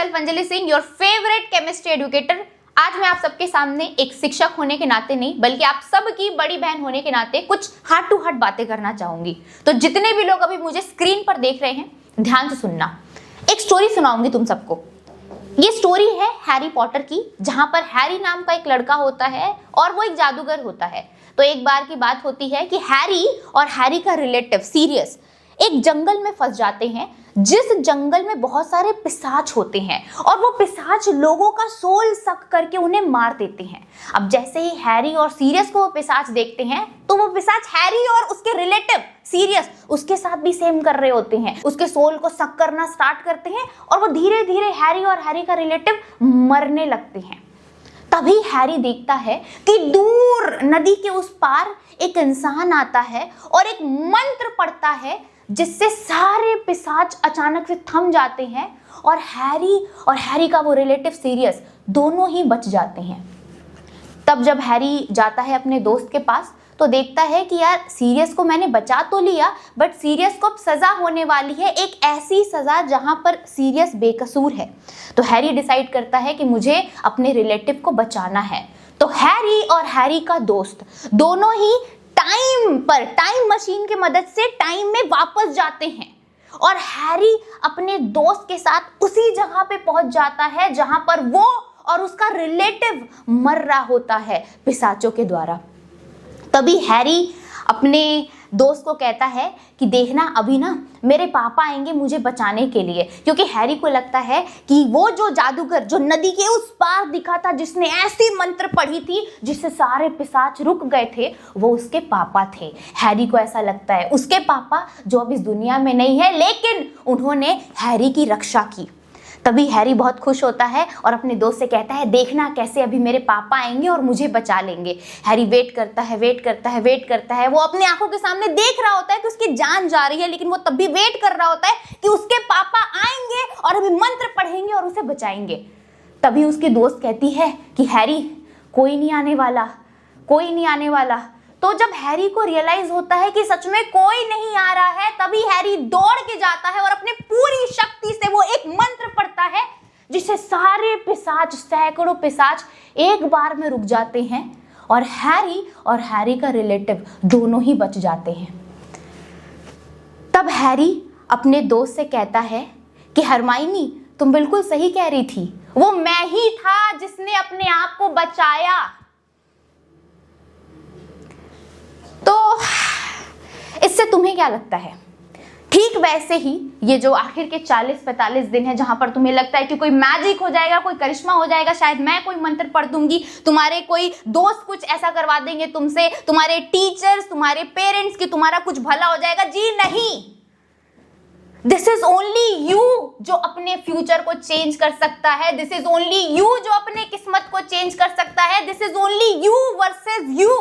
Self Anjali Singh, your favourite chemistry educator. आज मैं आप सबके सामने एक शिक्षक होने के नाते नहीं बल्कि आप सबकी बड़ी बहन होने के नाते कुछ हार्ट टू हार्ट बातें करना चाहूंगी। तो जितने भी लोग अभी मुझे स्क्रीन पर देख रहे हैं, ध्यान से सुनना। एक स्टोरी सुनाऊंगी तुम सबको। ये स्टोरी है हैरी पॉटर की, जहां पर हैरी नाम का एक लड़का होता है और वो एक जादूगर होता है। तो एक बार की बात होती है कि हैरी और हैरी का रिलेटिव सीरियस एक जंगल में फंस जाते हैं, जिस जंगल में बहुत सारे पिशाच होते हैं और वो पिशाच लोगों का सोल सक करके उन्हें मार देते हैं। अब जैसे ही हैरी और सीरियस को वो पिशाच देखते हैं तो वो पिशाच हैरी और उसके रिलेटिव सीरियस उसके साथ भी सेम कर रहे होते हैं, उसके सोल को सक करना स्टार्ट करते हैं और वो धीरे धीरे हैरी और हैरी का रिलेटिव मरने लगते हैं। तभी हैरी देखता है कि दूर नदी के उस पार एक इंसान आता है और एक मंत्र पढ़ता है जिससे सारे पिशाच अचानक से थम जाते हैं और हैरी का वो रिलेटिव सीरियस दोनों ही बच जाते हैं। तब जब हैरी जाता है अपने दोस्त के पास तो देखता है कि यार सीरियस को मैंने बचा तो लिया, बट सीरियस को अब सजा होने वाली है, एक ऐसी सजा जहां पर सीरियस बेकसूर है। तो हैरी डिसाइड करता है कि मुझे अपने रिलेटिव को बचाना है। तो हैरी और हैरी का दोस्त दोनों ही टाइम मशीन की मदद से टाइम में वापस जाते हैं और हैरी अपने दोस्त के साथ उसी जगह पे पहुंच जाता है जहां पर वो और उसका रिलेटिव मर रहा होता है पिशाचों के द्वारा। तभी हैरी अपने दोस्त को कहता है कि देखना अभी ना मेरे पापा आएंगे मुझे बचाने के लिए, क्योंकि हैरी को लगता है कि वो जो जादूगर जो नदी के उस पार दिखा था, जिसने ऐसी मंत्र पढ़ी थी जिससे सारे पिशाच रुक गए थे, वो उसके पापा थे। हैरी को ऐसा लगता है उसके पापा जो अब इस दुनिया में नहीं है, लेकिन उन्होंने हैरी की रक्षा की। तभी हैरी बहुत खुश होता है और अपने दोस्त से कहता है देखना कैसे अभी मेरे पापा आएंगे और मुझे बचा लेंगे। हैरी वेट करता है। वो अपनी आंखों के सामने देख रहा होता है कि उसकी जान जा रही है, लेकिन वो तब भी वेट कर रहा होता है कि उसके पापा आएंगे और अभी मंत्र पढ़ेंगे और उसे बचाएंगे। तभी उसकी दोस्त कहती है कि हैरी कोई नहीं आने वाला। तो जब हैरी को रियलाइज होता है कि सच में कोई नहीं आ रहा है, तभी हैरी दौड़ के जाता है और अपने पूरी शक्ति से वो एक मंत्र पढ़ता है जिससे सारे पिशाच, सैकड़ों पिशाच एक बार में रुक जाते हैं और हैरी का रिलेटिव दोनों ही बच जाते हैं। तब हैरी अपने दोस्त से कहता है कि हरमाइनी तुम बिल्कुल सही कह रही थी, वो मैं ही था जिसने अपने आप को बचाया। तो इससे तुम्हें क्या लगता है? ठीक वैसे ही ये जो आखिर के 40-45 दिन है जहां पर तुम्हें लगता है कि कोई मैजिक हो जाएगा, कोई करिश्मा हो जाएगा, शायद मैं कोई मंत्र पढ़ दूंगी, तुम्हारे कोई दोस्त कुछ ऐसा करवा देंगे तुमसे, तुम्हारे टीचर्स, तुम्हारे पेरेंट्स की तुम्हारा कुछ भला हो जाएगा। जी नहीं, दिस इज ओनली यू जो अपने फ्यूचर को चेंज कर सकता है। दिस इज ओनली यू जो अपने किस्मत को चेंज कर सकता है। This is only you versus you.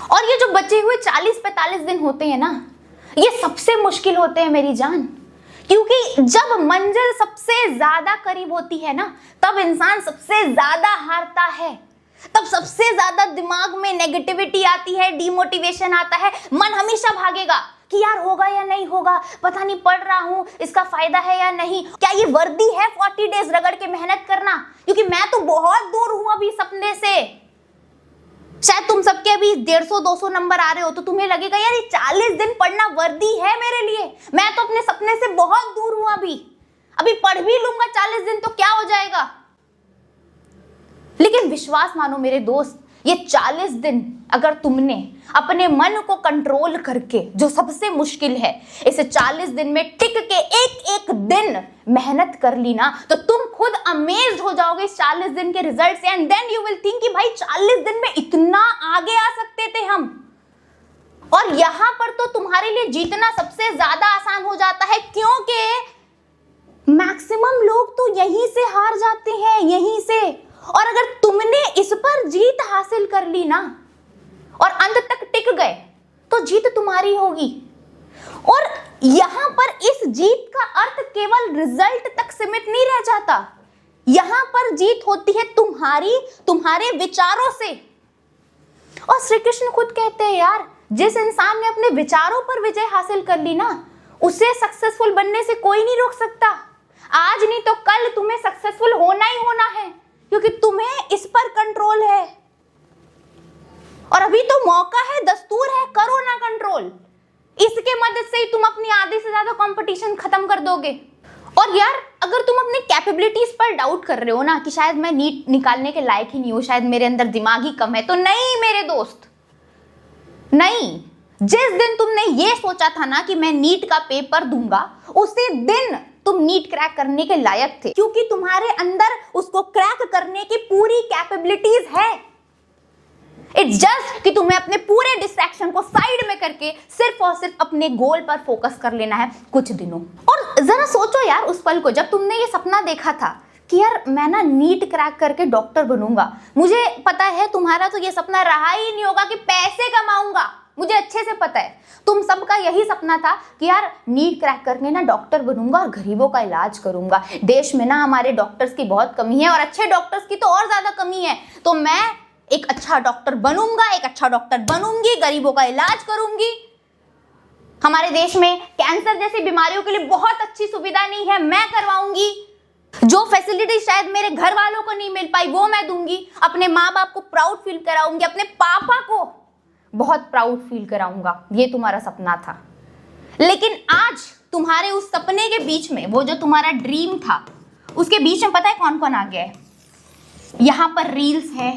और ये जो बचे हुए 40-45 दिन होते हैं ना, ये सबसे मुश्किल होते हैं मेरी जान, क्योंकि जब मंजिल सबसे ज्यादा करीब होती है ना, तब इंसान सबसे ज्यादा हारता है, तब सबसे ज्यादा दिमाग में नेगेटिविटी आती है, डिमोटिवेशन आता है, मन हमेशा भागेगा कि यार होगा या नहीं होगा, पता नहीं, पढ़ रहा हूं, इसका फायदा है या नहीं, क्या ये वर्दी है 40 डेज रगड़ के मेहनत करना, क्योंकि मैं तो बहुत दूर हूं अभी सपने से। शायद तुम सबके अभी 150-200 नंबर आ रहे हो तो तुम्हें लगेगा यार ये 40 दिन पढ़ना वर्दी है मेरे लिए, मैं तो अपने सपने से बहुत दूर हूं अभी पढ़ भी लूंगा 40 दिन तो क्या हो जाएगा। लेकिन विश्वास मानो मेरे दोस्त, ये 40 दिन अगर तुमने अपने मन को कंट्रोल करके, जो सबसे मुश्किल है, इसे 40 दिन में टिक के एक दिन मेहनत कर ली ना, तो तुम खुद अमेज्ड हो जाओगे इस 40 दिन के रिजल्ट से। And then you will think कि भाई 40 दिन में इतना आगे आ सकते थे हम। और यहां पर तो तुम्हारे लिए जीतना सबसे ज्यादा आसान हो जाता है, क्योंकि मैक्सिमम लोग तो यहीं से हार जाते हैं, यहीं से। और अगर तुमने इस पर जीत हासिल कर ली ना और अंत तक टिक गए तो जीत तुम्हारी होगी। और यहां पर इस जीत का अर्थ केवल रिजल्ट तक सीमित नहीं रह जाता, यहां पर जीत होती है तुम्हारे विचारों से। और श्री कृष्ण खुद कहते हैं यार, जिस इंसान ने अपने विचारों पर विजय हासिल कर ली ना, उसे सक्सेसफुल बनने से कोई नहीं रोक सकता। आज नहीं तो कल तुम्हें सक्सेसफुल होना ही होना है, क्योंकि तुम्हें इस पर कंट्रोल है। और अभी तो मौका है, दस्तूर है, करो ना कंट्रोल। इसके मदद से ही तुम अपनी आधे से ज्यादा कंपटीशन खत्म कर दोगे। और यार अगर तुम अपनी कैपेबिलिटीज पर डाउट कर रहे हो ना कि शायद मैं नीट निकालने के लायक ही नहीं हूं, शायद मेरे अंदर दिमाग ही कम है, तो नहीं मेरे दोस्त, नहीं। जिस दिन तुमने ये सोचा था ना कि मैं नीट का पेपर दूंगा, उसी दिन तुम नीट क्रैक करने के लायक थे, क्योंकि तुम्हारे अंदर उसको क्रैक करने की पूरी कैपेबिलिटीज है। इट्स जस्ट कि तुम्हें अपने पूरे डिस्ट्रैक्शन को साइड में करके सिर्फ और सिर्फ अपने गोल पर फोकस कर लेना है कुछ दिनों। और जरा सोचो यार उस पल को जब तुमने ये सपना देखा था कि यार मैं ना नीट क्रैक करके डॉक्टर बनूंगा। मुझे पता है तुम्हारा तो ये सपना रहा ही नहीं होगा कि पैसे कमाऊंगा, मुझे अच्छे से पता है। तुम सबका यही सपना था कि यार नीट क्रैक करके ना डॉक्टर बनूंगा और गरीबों का इलाज करूंगा। देश में ना हमारे डॉक्टर्स की बहुत कमी है और अच्छे डॉक्टर्स की तो और ज्यादा कमी है, तो मैं एक अच्छा डॉक्टर बनूंगा, एक अच्छा डॉक्टर बनूंगी, गरीबों का इलाज करूंगी। हमारे देश में कैंसर जैसी बीमारियों के लिए बहुत अच्छी सुविधा नहीं है, मैं करवाऊंगी। जो फैसिलिटी शायद मेरे घर वालों को नहीं मिल पाई वो मैं दूंगी। अपने माँ बाप को प्राउड फील कराऊंगी, अपने पापा को बहुत प्राउड फील कराऊंगा। ये तुम्हारा सपना था, लेकिन आज तुम्हारे उस सपने के बीच में, वो जो तुम्हारा ड्रीम था, उसके बीच में पता है कौन कौन आ गया है? यहाँ पर रील्स है,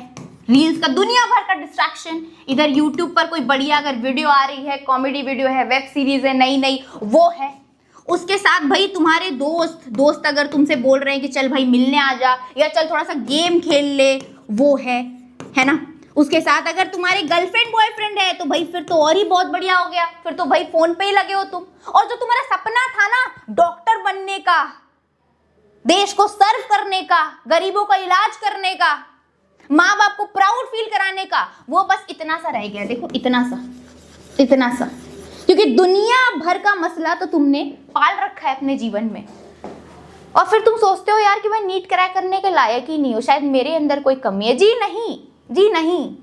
रील्स का दुनिया भर का डिस्ट्रैक्शन। इधर यूट्यूब पर कोई बढ़िया अगर वीडियो आ रही है, कॉमेडी वीडियो है, वेब सीरीज है नई नई, वो है। उसके साथ भाई तुम्हारे दोस्त अगर तुमसे बोल रहे हैं कि चल भाई मिलने आ जा, या चल थोड़ा सा गेम खेल ले, वो है ना। उसके साथ अगर तुम्हारे गर्लफ्रेंड बॉयफ्रेंड है तो भाई फिर तो और ही बहुत बढ़िया हो गया, फिर तो भाई फोन पे ही लगे हो तुम। और जो तुम्हारा सपना था ना डॉक्टर बनने का, देश को सर्व करने का, गरीबों का इलाज करने का, माँ बाप को प्राउड फील कराने का, वो बस इतना सा रह गया। देखो इतना सा, क्योंकि दुनिया भर का मसला तो तुमने पाल रखा है अपने जीवन में। और फिर तुम सोचते हो यार कि मैं नीट क्रैक करने के लायक ही नहीं हूं, शायद मेरे अंदर कोई कमी है। जी नहीं,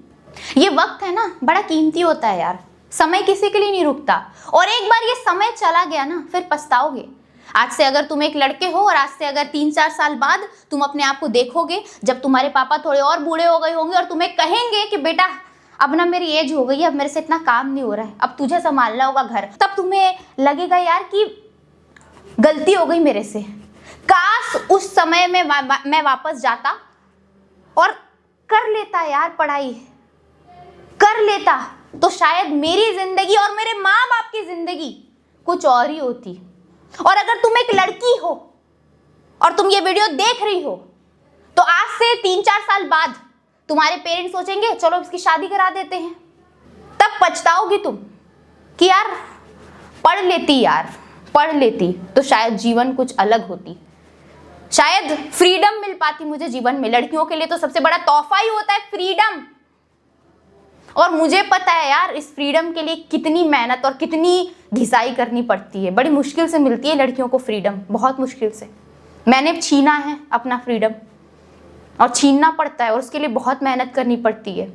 ये वक्त है ना बड़ा कीमती होता है यार, समय किसी के लिए नहीं रुकता। और एक बार ये समय चला गया ना फिर पछताओगे। आज से अगर तुम एक लड़के हो और आज से अगर 3-4 साल बाद तुम अपने आप को देखोगे, जब तुम्हारे पापा थोड़े और बूढ़े हो गए होंगे और तुम्हें कहेंगे कि बेटा अब ना मेरी एज हो गई है, अब मेरे से इतना काम नहीं हो रहा है, अब तुझे संभालना होगा घर, तब तुम्हें लगेगा यार कि गलती हो गई मेरे से। काश उस समय में मैं वापस जाता और कर लेता यार, पढ़ाई कर लेता, तो शायद मेरी जिंदगी और मेरे माँ बाप की जिंदगी कुछ और ही होती। और अगर तुम एक लड़की हो और तुम ये वीडियो देख रही हो, तो आज से 3-4 साल बाद तुम्हारे पेरेंट्स सोचेंगे चलो इसकी शादी करा देते हैं। तब पछताओगी तुम कि यार पढ़ लेती तो शायद जीवन कुछ अलग होती, शायद फ्रीडम मिल पाती मुझे जीवन में। लड़कियों के लिए तो सबसे बड़ा तोहफा ही होता है फ्रीडम। और मुझे पता है यार इस फ्रीडम के लिए कितनी मेहनत और कितनी घिसाई करनी पड़ती है। बड़ी मुश्किल से मिलती है लड़कियों को फ्रीडम, बहुत मुश्किल से। मैंने छीना है अपना फ्रीडम, और छीनना पड़ता है और उसके लिए बहुत मेहनत करनी पड़ती है।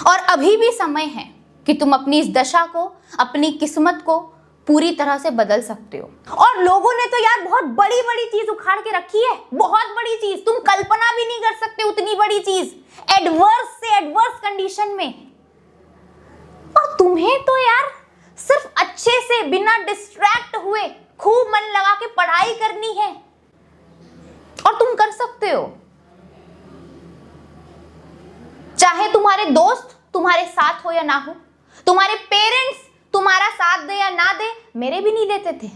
और अभी भी समय है कि तुम अपनी इस दशा को, अपनी किस्मत को पूरी तरह से बदल सकते हो। और लोगों ने तो यार बहुत बड़ी बड़ी चीज उखाड़ के रखी है, बहुत बड़ी चीज, तुम कल्पना भी नहीं कर सकते उतनी बड़ी चीज, एडवर्स से एडवर्स कंडीशन में। और तुम्हें तो यार सिर्फ अच्छे से बिना डिस्ट्रैक्ट हुए खूब मन लगा के पढ़ाई करनी है, और तुम कर सकते हो। चाहे तुम्हारे दोस्त तुम्हारे साथ हो या ना हो, तुम्हारे पेरेंट्स तुम्हारा साथ दे या ना दे, मेरे भी नहीं देते थे।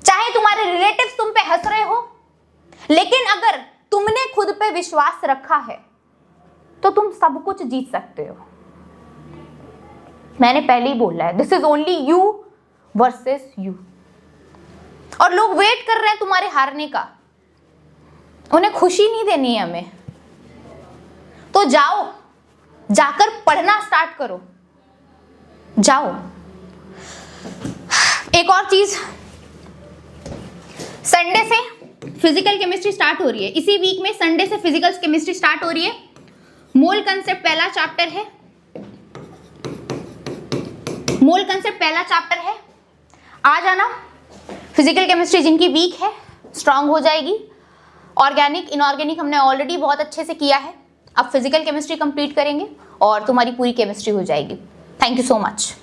चाहे तुम्हारे रिलेटिव्स तुम पे हंस रहे हो, लेकिन अगर तुमने खुद पे विश्वास रखा है तो तुम सब कुछ जीत सकते हो। मैंने पहले ही बोला है, this is only you versus you. और लोग वेट कर रहे हैं तुम्हारे हारने का, उन्हें खुशी नहीं देनी है हमें। तो जाओ, जाकर पढ़ना स्टार्ट करो, जाओ। एक और चीज, संडे से फिजिकल केमिस्ट्री स्टार्ट हो रही है, इसी वीक में संडे से फिजिकल केमिस्ट्री स्टार्ट हो रही है। मोल कंसेप्ट पहला चैप्टर है, मोल कंसेप्ट पहला चैप्टर है, आ जाना। फिजिकल केमिस्ट्री जिनकी वीक है स्ट्रांग हो जाएगी। ऑर्गेनिक इनऑर्गेनिक हमने ऑलरेडी बहुत अच्छे से किया है, अब फिजिकल केमिस्ट्री कंप्लीट करेंगे और तुम्हारी पूरी केमिस्ट्री हो जाएगी। Thank you so much.